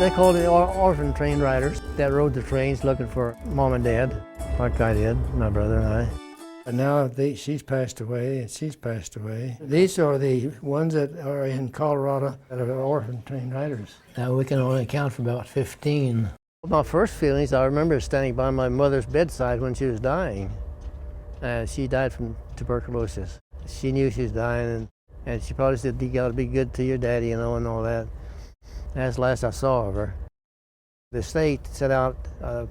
They called it orphan train riders that rode the trains looking for mom and dad, like I did, my brother and I. And now she's passed away, and she's passed away. These are the ones that are in Colorado that are orphan train riders. Now we can only count for about 15. My first feelings, I remember standing by my mother's bedside when she was dying. She died from tuberculosis. She knew she was dying, and she probably said, "You got to be good to your daddy," and all that. That's the last I saw of her. The state set out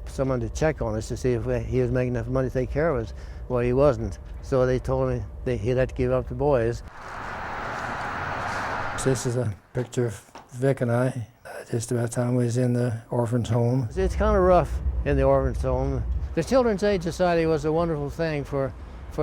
someone to check on us to see if he was making enough money to take care of us. Well, he wasn't. So they told me he'd have to give up the boys. This is a picture of Vic and I, just about the time we was in the orphan's home. It's kind of rough in the orphan's home. The Children's Aid Society was a wonderful thing for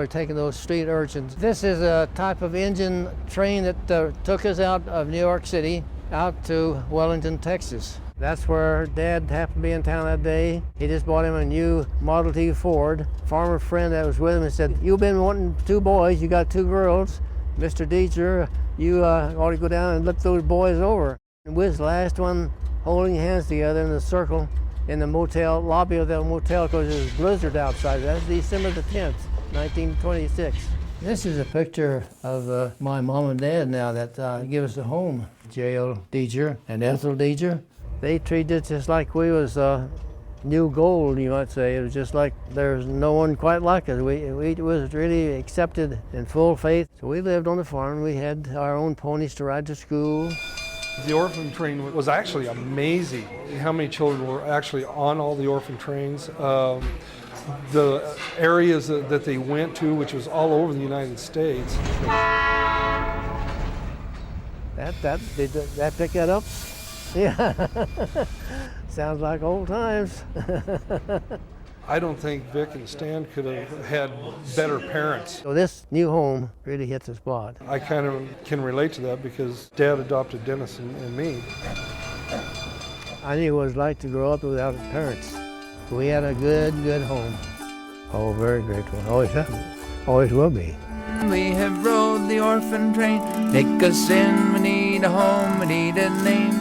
taking those street urchins. This is a type of engine train that took us out of New York City out to Wellington, Texas. That's where Dad happened to be in town that day. He just bought him a new Model T Ford. Farmer friend that was with him and said, "You've been wanting 2 boys, you got 2 girls. Mr. Deecher, you ought to go down and look those boys over." And we was the last one holding hands together in the circle in the motel, lobby of the motel, because there was a blizzard outside. That's December the 10th, 1926. This is a picture of my mom and dad now that give us a home. J.L. Deecher and Ethel Deecher. They treated us just like we was new gold, you might say. It was just like there's no one quite like us. We was really accepted in full faith. So we lived on the farm. We had our own ponies to ride to school. The orphan train was actually amazing how many children were actually on all the orphan trains. The areas that they went to, which was all over the United States. Did that pick that up? Yeah. Sounds like old times. I don't think Vic and Stan could have had better parents. So this new home really hits the spot. I kind of can relate to that because Dad adopted Dennis and me. I knew what it was like to grow up without parents. We had a good home. Oh, very grateful. Always have. Always will be. We have rode the orphan train. Take us in, we need a home, we need a name.